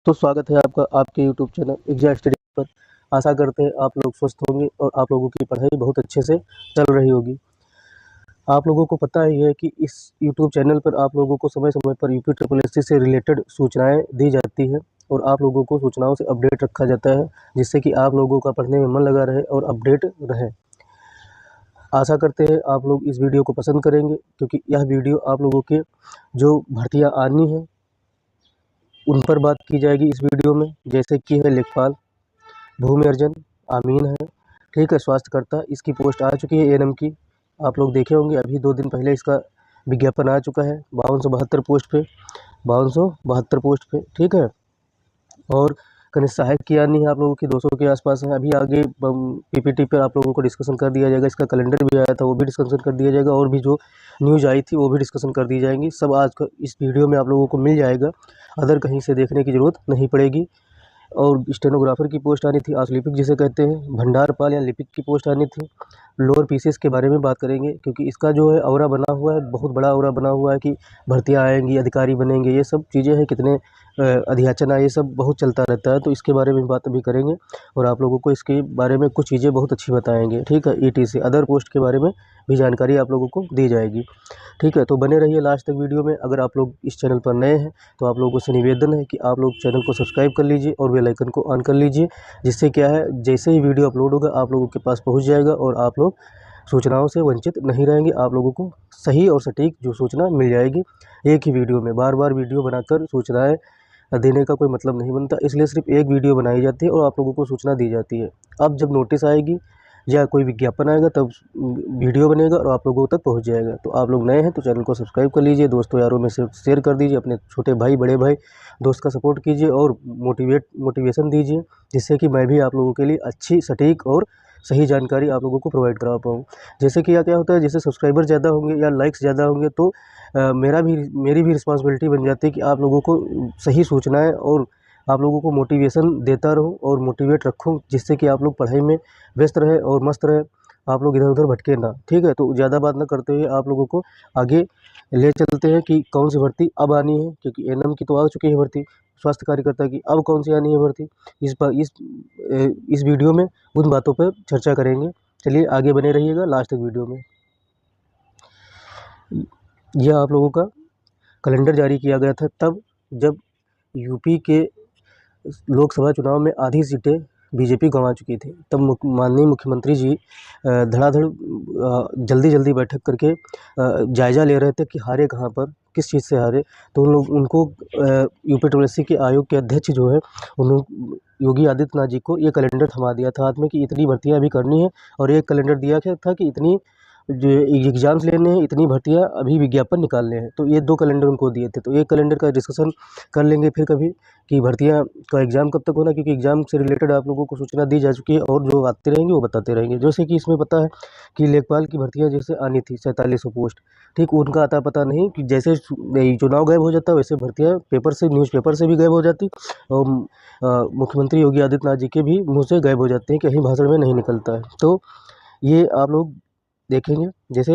तो स्वागत है आपका आपके यूट्यूब चैनल एग्जाम स्टडी पर। आशा करते हैं आप लोग स्वस्थ होंगे और आप लोगों की पढ़ाई बहुत अच्छे से चल रही होगी। आप लोगों को पता ही है कि इस यूट्यूब चैनल पर आप लोगों को समय समय पर यूपी ट्रिपल एससी से रिलेटेड सूचनाएं दी जाती हैं और आप लोगों को सूचनाओं से अपडेट रखा जाता है, जिससे कि आप लोगों का पढ़ने में मन लगा रहे और अपडेट रहे। आशा करते हैं आप लोग इस वीडियो को पसंद करेंगे, क्योंकि यह वीडियो आप लोगों के जो भर्तियाँ आनी हैं उन पर बात की जाएगी इस वीडियो में, जैसे कि है लेखपाल, भूमि अर्जन, आमीन है, ठीक है, स्वास्थ्यकर्ता। इसकी पोस्ट आ चुकी है एएनएम की, आप लोग देखे होंगे, अभी 2 दिन पहले इसका विज्ञापन आ चुका है 5272 पोस्ट पे, 5272 पोस्ट पे, ठीक है। और कनिष्ठ सहायक की आनी है आप लोगों की 200 के आसपास है। अभी आगे पीपीटी पर आप लोगों को डिस्कशन कर दिया जाएगा, इसका कैलेंडर भी आया था वो भी डिस्कशन कर दिया जाएगा, और भी जो न्यूज़ आई थी वो भी डिस्कशन कर दी जाएंगी। सब आज का इस वीडियो में आप लोगों को मिल जाएगा, अदर कहीं से देखने की ज़रूरत नहीं पड़ेगी। और स्टेनोग्राफर की पोस्ट आनी थी, आशलिपिक जिसे कहते हैं, भंडारपाल या लिपिक की पोस्ट आनी थी। लोअर पीसीएस के बारे में बात करेंगे, क्योंकि इसका जो है औरा बना हुआ है, बहुत बड़ा औरा बना हुआ है कि भर्तियाँ आएंगी, अधिकारी बनेंगे, ये सब चीज़ें हैं, कितने अध्याचन आए, ये सब बहुत चलता रहता है, तो इसके बारे में बात भी करेंगे और आप लोगों को इसके बारे में कुछ चीज़ें बहुत अच्छी बताएंगे, ठीक है। ईटी से अदर पोस्ट के बारे में भी जानकारी आप लोगों को दी जाएगी, ठीक है। तो बने रहिए लास्ट तक वीडियो में। अगर आप लोग इस चैनल पर नए हैं तो आप लोगों से निवेदन है कि आप लोग चैनल को सब्सक्राइब कर लीजिए और बेल आइकन को ऑन कर लीजिए, जिससे क्या है, जैसे ही वीडियो अपलोड होगा आप लोगों के पास पहुंच जाएगा और आप लोग सूचनाओं से वंचित नहीं रहेंगे। आप लोगों को सही और सटीक जो सूचना मिल जाएगी एक ही वीडियो में। बार बार वीडियो बनाकर सूचनाएं देने का कोई मतलब नहीं बनता, इसलिए सिर्फ एक वीडियो बनाई जाती है और आप लोगों को सूचना दी जाती है। अब जब नोटिस आएगी या कोई विज्ञापन आएगा तब वीडियो बनेगा और आप लोगों तक पहुंच जाएगा। तो आप लोग नए हैं तो चैनल को सब्सक्राइब कर लीजिए, दोस्तों यारों में से शेयर कर दीजिए, अपने छोटे भाई बड़े भाई दोस्त का सपोर्ट कीजिए और मोटिवेशन दीजिए, जिससे कि मैं भी आप लोगों के लिए अच्छी सटीक और सही जानकारी आप लोगों को प्रोवाइड करा पाऊँ। जैसे कि क्या होता है, जैसे सब्सक्राइबर ज़्यादा होंगे या लाइक्स ज़्यादा होंगे तो मेरी भी रिस्पॉन्सिबिलिटी बन जाती है कि आप लोगों को सही सूचनाएं और आप लोगों को मोटिवेशन देता रहूं और मोटिवेट रखूं, जिससे कि आप लोग पढ़ाई में व्यस्त रहे और मस्त रहे, आप लोग इधर उधर भटके ना, ठीक है। तो ज़्यादा बात ना करते हुए आप लोगों को आगे ले चलते हैं कि कौन सी भर्ती अब आनी है, क्योंकि एएनएम की तो आ चुकी है भर्ती, स्वास्थ्य कार्यकर्ता की अब कौन सी आनी है भर्ती, इस वीडियो में उन बातों पर चर्चा करेंगे। चलिए आगे बने रहिएगा लास्ट तक वीडियो में। यह आप लोगों का कैलेंडर जारी किया गया था तब जब यूपी के लोकसभा चुनाव में आधी सीटें बीजेपी गंवा चुकी थी। तब माननीय मुख्यमंत्री जी धड़ाधड़ जल्दी जल्दी बैठक करके जायज़ा ले रहे थे कि हारे कहाँ पर, किस चीज़ से हारे। तो उनको यूपी ट्रिपल एससी के आयोग के अध्यक्ष जो है उन्होंने योगी आदित्यनाथ जी को ये कैलेंडर थमा दिया था हाथ में कि इतनी भर्तियां अभी करनी है, और एक कैलेंडर दिया गया था कि इतनी जो एग्ज़ाम्स लेने हैं, इतनी भर्तियां अभी विज्ञापन निकालने हैं। तो ये 2 कैलेंडर उनको दिए थे। तो एक कैलेंडर का डिस्कशन कर लेंगे फिर कभी कि भर्तियां का एग्ज़ाम कब तक होना, क्योंकि एग्ज़ाम से रिलेटेड आप लोगों को सूचना दी जा चुकी है और जो आते रहेंगे वो बताते रहेंगे। जैसे कि इसमें पता है कि लेखपाल की भर्तियाँ जैसे आनी थी 4700 पोस्ट, ठीक, उनका आता पता नहीं कि जैसे चुनाव गायब हो जाता है वैसे भर्तियाँ पेपर से, न्यूज़पेपर से भी गायब हो जाती और मुख्यमंत्री योगी आदित्यनाथ जी के भी मुँह से गायब हो जाते हैं, कहीं भाषण में नहीं निकलता है। तो ये आप लोग देखेंगे। जैसे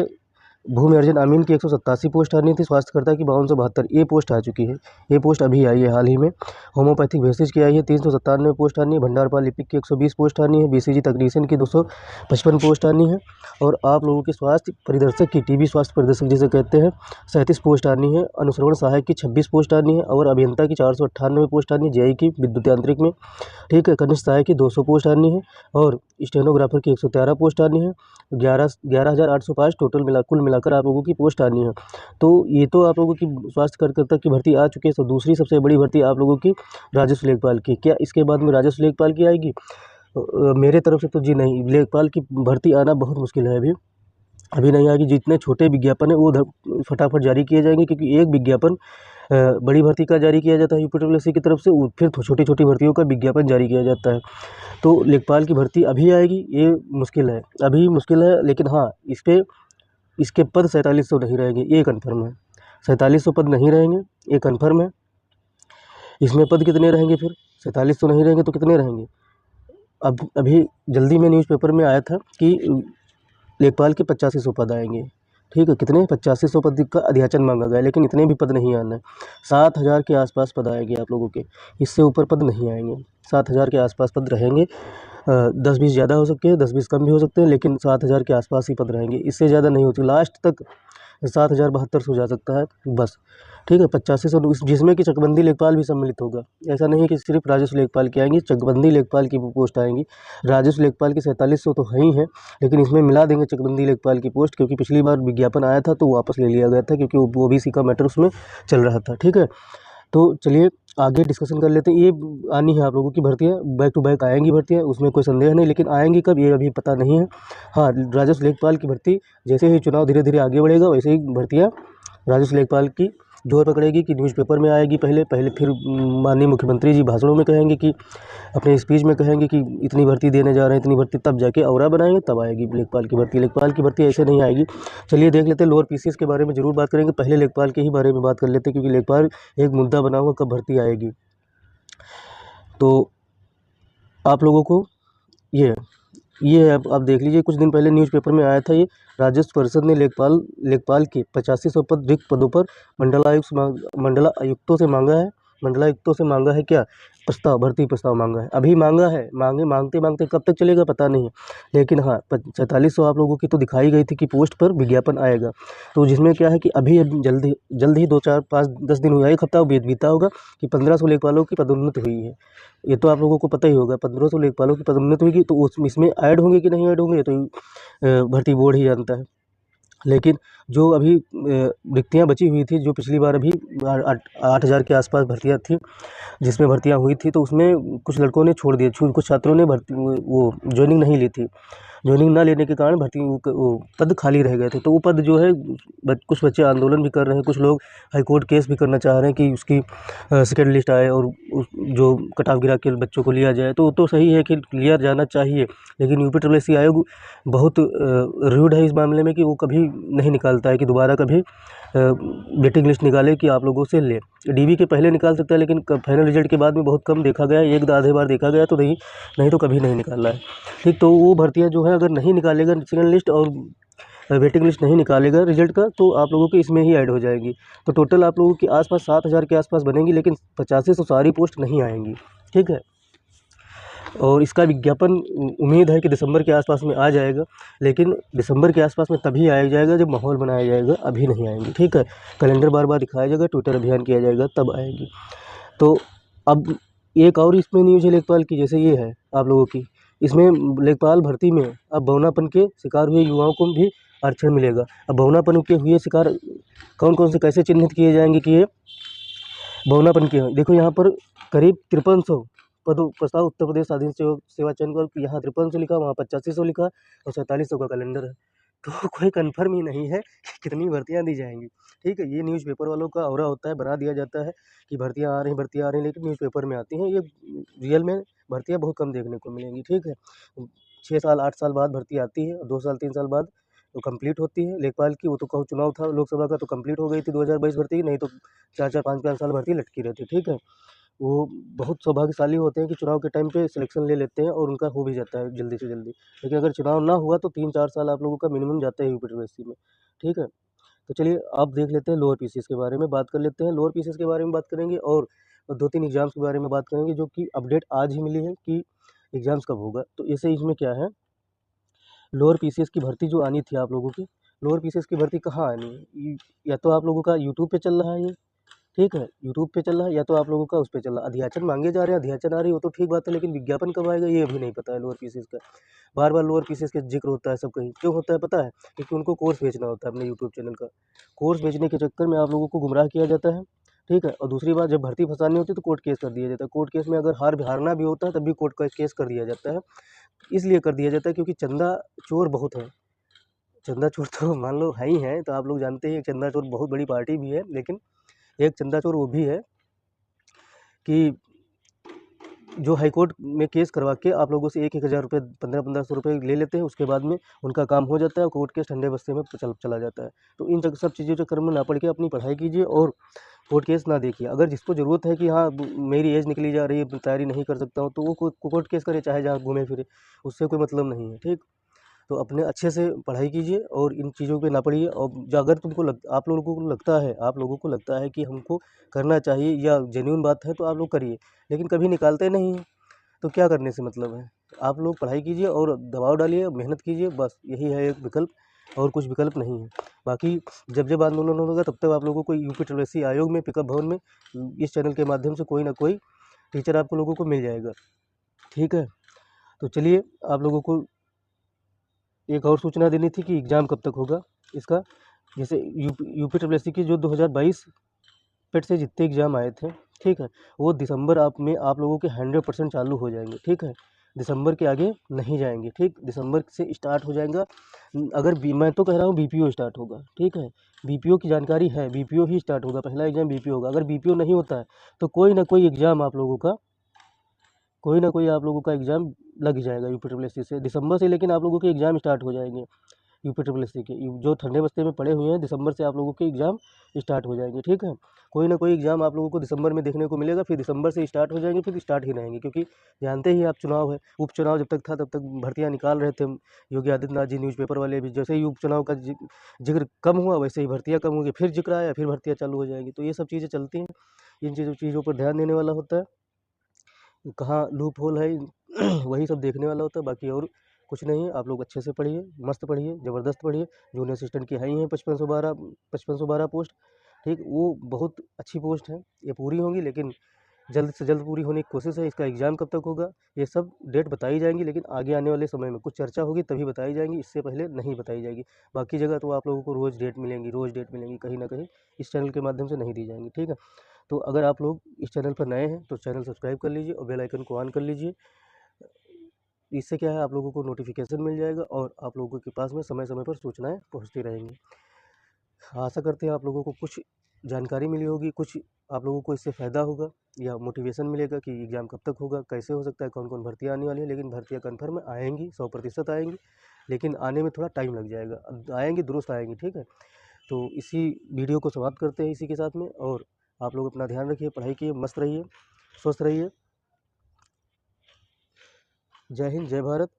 भूमि अर्जन आमीन की 187 पोस्ट आनी थी, स्वास्थ्यकर्ता की 5272 ये पोस्ट आ चुकी है, ये पोस्ट अभी आई है हाल ही में। होम्योपैथिक भेषज की आई है 397 पोस्ट आनी है, भंडारपाल लिपिक की 120 पोस्ट आनी है, बीसीजी तकनीशियन की 255 पोस्ट आनी है, और आप लोगों के स्वास्थ्य परिदर्शक की, टीबी स्वास्थ्य परिदर्शक जिसे कहते हैं, 37 पोस्ट आनी है, अनुश्रवण सहायक की 26 पोस्ट आनी है, और अभियंता की 498 पोस्ट आनी है, जेई की विद्युत यांत्रिक में, ठीक है, कनिष्ठ सहायक की 200 पोस्ट आनी है, और स्टेनोग्राफर की 113 पोस्ट आनी है, 11,805 टोटल कुल मिलाकर आप लोगों की पोस्ट आनी है। तो ये तो आप लोगों की स्वास्थ्य कार्यकर्ता की भर्ती आ चुकी है। तो दूसरी सबसे बड़ी भर्ती आप लोगों की राजस्व लेखपाल की, क्या इसके बाद में राजस्व लेखपाल की आएगी? मेरे तरफ से तो जी नहीं, लेखपाल की भर्ती आना बहुत मुश्किल है, अभी नहीं आएगी। जितने छोटे विज्ञापन है वो फटाफट जारी किए जाएंगे, क्योंकि एक विज्ञापन बड़ी भर्ती का जारी किया जाता है यूपी ट्रिपल एससी की तरफ से, फिर छोटी छोटी भर्तियों का विज्ञापन जारी किया जाता है। तो लेखपाल की भर्ती अभी आएगी, ये मुश्किल है, अभी मुश्किल है, लेकिन हाँ इसके पद 4700 नहीं रहेंगे, ये कन्फर्म है। 4700 पद नहीं रहेंगे, ये कन्फर्म है। इसमें पद कितने रहेंगे फिर? 4700 नहीं रहेंगे तो कितने रहेंगे? अब अभी जल्दी में न्यूज़पेपर में आया था कि लेखपाल के 8500 पद आएंगे, ठीक है, कितने 8500 पद का अध्याचन मांगा गया, लेकिन इतने भी पद नहीं आना है। 7000 के आसपास पद आएंगे आप लोगों के, इससे ऊपर पद नहीं आएंगे। 7000 के आसपास पद रहेंगे। 10-20 ज़्यादा हो सकते हैं, 10-20 कम भी हो सकते हैं, लेकिन 7000 के आसपास ही पद रहेंगे, इससे ज़्यादा नहीं होती। लास्ट तक 7072 हो जा सकता है बस। ठीक है, 8500, जिसमें कि चकबंदी लेखपाल भी सम्मिलित होगा। ऐसा नहीं है कि सिर्फ राजस्व लेखपाल की आएंगी, चकबंदी लेखपाल की पोस्ट आएंगी। राजस्व लेखपाल की 4700 तो है ही है, लेकिन इसमें मिला देंगे चकबंदी लेखपाल की पोस्ट, क्योंकि पिछली बार विज्ञापन आया था तो वापस ले लिया गया था, क्योंकि वो ओबीसी का मैटर उसमें चल रहा था। ठीक है, तो चलिए आगे डिस्कशन कर लेते हैं। ये आनी है आप लोगों की भर्तियाँ, बैक टू बैक आएंगी भर्तियाँ, उसमें कोई संदेह नहीं, लेकिन आएंगी कब ये अभी पता नहीं है। हाँ, राजस्व लेखपाल की भर्ती जैसे ही चुनाव धीरे धीरे आगे बढ़ेगा वैसे ही भर्तियाँ राजस्व लेखपाल की जोर पकड़ेगी कि न्यूज़पेपर में आएगी पहले फिर माननीय मुख्यमंत्री जी भाषणों में कहेंगे कि अपने स्पीच में कहेंगे कि इतनी भर्ती देने जा रहे हैं, इतनी भर्ती, तब जाके औरा बनाएंगे, तब आएगी लेखपाल की भर्ती। लेखपाल की भर्ती ऐसे नहीं आएगी। चलिए देख लेते हैं, लोअर पीसीएस के बारे में ज़रूर बात करेंगे, पहले लेखपाल के ही बारे में बात कर लेते हैं, क्योंकि लेखपाल एक मुद्दा बना हुआ कब भर्ती आएगी। तो आप लोगों को ये आप देख लीजिए, कुछ दिन पहले न्यूज़पेपर में आया था ये, राजस्व परिषद ने लेखपाल के 8500 पद रिक्त पदों पर मंडलायुक्तों से मांगा है क्या प्रस्ताव, भर्ती प्रस्ताव मांगा है। अभी मांगा है, मांगते मांगते कब तक चलेगा पता नहीं है, लेकिन हाँ 4700 आप लोगों की तो दिखाई गई थी कि पोस्ट पर विज्ञापन आएगा। तो जिसमें क्या है कि अभी जल्द ही 2 4 5 10 दिन हुआ, एक हफ्ता बीता होगा कि 1500 लेखपालों की पदोन्नति हुई है। ये तो आप लोगों को पता ही होगा, 1500 लेखपालों की पदोन्नति हुई, तो इसमें ऐड होंगे कि नहीं ऐड होंगे ये तो भर्ती बोर्ड ही जानता है। लेकिन जो अभी रिक्तियाँ बची हुई थी, जो पिछली बार अभी 8000 के आसपास भर्तियाँ थी, जिसमें भर्तियाँ हुई थी, तो उसमें कुछ लड़कों ने छोड़ दिया, कुछ छात्रों ने वो ज्वाइनिंग नहीं ली थी। ज्वाइनिंग ना लेने के कारण भर्ती वो पद खाली रह गए थे। तो वो पद जो है कुछ बच्चे आंदोलन भी कर रहे हैं, कुछ लोग हाईकोर्ट केस भी करना चाह रहे हैं कि उसकी सेकेंड लिस्ट आए और जो कट ऑफ गिरा के बच्चों को लिया जाए। तो सही है कि लिया जाना चाहिए, लेकिन यूपीएससी आयोग बहुत रूड है इस मामले में कि वो कभी नहीं निकालता है कि दोबारा कभी वेटिंग लिस्ट निकाले कि आप लोगों से ले। डीबी के पहले निकाल सकता है, लेकिन फाइनल रिजल्ट के बाद में बहुत कम देखा गया, एक आधे बार देखा गया, तो नहीं तो कभी नहीं निकाला है। ठीक, तो वो भर्तियाँ जो है अगर नहीं निकालेगा सेकेंड लिस्ट और वेटिंग लिस्ट नहीं निकालेगा रिजल्ट का, तो आप लोगों की इसमें ही ऐड हो जाएगी। तो टोटल आप लोगों की आसपास 7000 के आसपास बनेंगी, लेकिन 85 से सारी पोस्ट नहीं आएंगी। ठीक है, और इसका विज्ञापन उम्मीद है कि दिसंबर के आसपास में आ जाएगा, लेकिन दिसंबर के आसपास में तभी आ जाएगा जब माहौल बनाया जाएगा, अभी नहीं आएंगी। ठीक है, कैलेंडर बार बार दिखाया जाएगा, ट्विटर अभियान किया जाएगा, तब आएगी। तो अब एक और इसमें न्यूज़ है लेखपाल की, जैसे ये है आप लोगों की, इसमें लेखपाल भर्ती में अब बौनापन के शिकार हुए युवाओं को भी आरक्षण मिलेगा। अब बौनापन के हुए शिकार कौन कौन से कैसे चिन्हित किए जाएंगे कि ये बौनापन के हैं। देखो यहाँ पर करीब 5300 पदों प्रस्ताव उत्तर प्रदेश स्वाधीन सेवा चयन का, यहाँ 5300 लिखा, वहाँ 8500 लिखा और 4700 का कैलेंडर है। तो कोई कन्फर्म ही नहीं है कि कितनी भर्तियाँ दी जाएंगी। ठीक है, ये न्यूज़पेपर वालों का औरा होता है, बना दिया जाता है कि भर्तियाँ आ रही हैं, लेकिन न्यूज़पेपर में आती हैं। ये रियल में भर्तियाँ बहुत कम देखने को मिलेंगी। ठीक है, 6 साल 8 साल बाद भर्ती आती है, 2 साल 3 साल बाद तो कंप्लीट होती है लेखपाल की। वो तो कहूँ चुनाव था लोकसभा का तो कंप्लीट हो गई थी 2022 भर्ती की, नहीं तो 4-4 5-5 साल भर्ती लटकी रहती। ठीक है, वो बहुत सौभाग्यशाली होते हैं कि चुनाव के टाइम पे सिलेक्शन ले लेते हैं और उनका हो भी जाता है जल्दी से जल्दी। लेकिन अगर चुनाव ना हुआ तो 3-4 साल आप लोगों का मिनिमम जाता है यूपीएससी में। ठीक है, तो चलिए आप देख लेते हैं लोअर पीसीएस के बारे में बात कर लेते हैं। लोअर पीसीएस के बारे में बात करेंगे और 2-3 एग्जाम्स के बारे में बात करेंगे, जो कि अपडेट आज ही मिली है कि एग्जाम्स कब होगा। तो ऐसे इसमें क्या है, लोअर पीसीएस की भर्ती जो आनी थी आप लोगों की, लोअर पीसीएस की भर्ती कहाँ आनी है, या तो आप लोगों का यूट्यूब पे चल रहा है ये, ठीक है, यूट्यूब पे चल रहा है, या तो आप लोगों का उस पे चल रहा है। अध्याचन मांगे जा रहे हैं, अध्याचन आ रही है, वो तो ठीक बात है, लेकिन विज्ञापन कब आएगा ये अभी नहीं पता है लोअर पीसीएस का। बार बार लोअर पीसीएस का जिक्र होता है सब कहीं, क्यों होता है पता है, क्योंकि उनको कोर्स बेचना होता है अपने यूट्यूब चैनल का। कोर्स बेचने के चक्कर में आप लोगों को गुमराह किया जाता है। ठीक है, और दूसरी बात, जब भर्ती फंसानी होती है तो कोर्ट केस कर दिया जाता है। कोर्ट केस में अगर हारना भी होता है तब भी कोर्ट का केस कर दिया जाता है। इसलिए कर दिया जाता है क्योंकि चंदा चोर बहुत है। चंदा चोर तो मान लो है ही है, तो आप लोग जानते हैं चंदा चोर बहुत बड़ी पार्टी भी है, लेकिन एक चंदा चोर वो भी है कि जो हाईकोर्ट में केस करवा के आप लोगों से 1-1 हज़ार रुपये 1500 रुपये ले लेते हैं, उसके बाद में उनका काम हो जाता है और कोर्ट केस ठंडे बस्ते में चला जाता है। तो इन सब चीज़ों के चक्कर में ना पड़ के अपनी पढ़ाई कीजिए और कोर्ट केस ना देखिए। अगर जिसको ज़रूरत है कि हाँ मेरी एज निकली जा रही है, तैयारी नहीं कर सकता हूँ, तो वो कोर्ट केस करे, चाहे जहाँ घूमे फिरे, उससे कोई मतलब नहीं है। ठीक, तो अपने अच्छे से पढ़ाई कीजिए और इन चीज़ों पे ना पड़िए। और अगर आप लोगों को लगता है कि हमको करना चाहिए या जेन्युइन बात है तो आप लोग करिए, लेकिन कभी निकालते नहीं हैं, तो क्या करने से मतलब है। आप लोग पढ़ाई कीजिए और दबाव डालिए, मेहनत कीजिए, बस यही है एक विकल्प, और कुछ विकल्प नहीं है। बाकी जब आंदोलन होगा तब तक आप लोगों को यूपी ट्रिपल आयोग में पिकअप भवन में इस चैनल के माध्यम से कोई ना कोई टीचर आप लोगों को मिल जाएगा। ठीक है, तो चलिए, आप लोगों को एक और सूचना देनी थी कि एग्ज़ाम कब तक होगा इसका। जैसे यूपी ट्रिपल की जो 2022 पेट से जितने एग्ज़ाम आए थे, ठीक है, वो दिसंबर में आप लोगों के 100% चालू हो जाएंगे। ठीक है, दिसंबर के आगे नहीं जाएंगे। ठीक, दिसंबर से स्टार्ट हो जाएगा। अगर मैं तो कह रहा हूँ बीपीओ स्टार्ट होगा। ठीक है, बीपीओ की जानकारी है, बीपीओ ही स्टार्ट होगा, पहला एग्ज़ाम बीपीओ होगा। अगर बीपीओ नहीं होता है तो कोई ना कोई एग्ज़ाम आप लोगों का एग्ज़ाम लग जाएगा यूपी ट्रिपल से दिसंबर से। लेकिन आप लोगों के एग्ज़ाम स्टार्ट हो जाएंगे यूपी ट्रिपल के, जो ठंडे बस्ते में पड़े हुए हैं, दिसंबर से आप लोगों के एग्ज़ाम स्टार्ट हो जाएंगे। ठीक है, कोई ना कोई एग्ज़ाम आप लोगों को दिसंबर में देखने को मिलेगा, फिर दिसंबर से स्टार्ट हो जाएंगे, फिर स्टार्ट ही रहेंगे। क्योंकि जानते ही आप, चुनाव है, उपचुनाव जब तक था तब तक भर्तियाँ निकाल रहे थे योगी आदित्यनाथ जी, न्यूज़पेपर वाले भी। जैसे ही उपचुनाव का जिक्र कम हुआ, वैसे ही भर्तियाँ कम होगी, फिर जिक्र आया, फिर भर्तियाँ चालू हो जाएंगी। तो ये सब चीज़ें चलती हैं, इन चीज़ों पर ध्यान देने वाला होता है, कहाँ लूप होल है वही सब देखने वाला होता है। बाकी और कुछ नहीं है। आप लोग अच्छे से पढ़िए, मस्त पढ़िए, ज़बरदस्त पढ़िए। जूनियर असिस्टेंट की है ही हैं 5512 पोस्ट। ठीक, वो बहुत अच्छी पोस्ट है, ये पूरी होंगी, लेकिन जल्द से जल्द पूरी होने की कोशिश है। इसका एग्ज़ाम कब तक होगा ये सब डेट बताई जाएंगी, लेकिन आगे आने वाले समय में कुछ चर्चा होगी तभी बताई जाएंगी, इससे पहले नहीं बताई जाएगी। बाकी जगह तो आप लोगों को रोज़ डेट मिलेंगी, कहीं ना कहीं इस चैनल के माध्यम से नहीं दी जाएंगी। ठीक है, तो अगर आप लोग इस चैनल पर नए हैं तो चैनल सब्सक्राइब कर लीजिए और बेल आइकन को ऑन कर लीजिए। इससे क्या है, आप लोगों को नोटिफिकेशन मिल जाएगा और आप लोगों के पास में समय समय पर सूचनाएं पहुंचती रहेंगी। आशा करते हैं आप लोगों को कुछ जानकारी मिली होगी, कुछ आप लोगों को इससे फ़ायदा होगा या मोटिवेशन मिलेगा कि एग्ज़ाम कब तक होगा, कैसे हो सकता है, कौन कौन भर्तियाँ आने वाली है। लेकिन भर्तियाँ कन्फर्म आएंगी, 100% आएंगी, लेकिन आने में थोड़ा टाइम लग जाएगा। आएंगी, दुरुस्त आएंगी। ठीक है, तो इसी वीडियो को समाप्त करते हैं इसी के साथ में। और आप लोग अपना ध्यान रखिए, पढ़ाई कीजिए, मस्त रहिए, स्वस्थ रहिए। जय हिंद, जय भारत।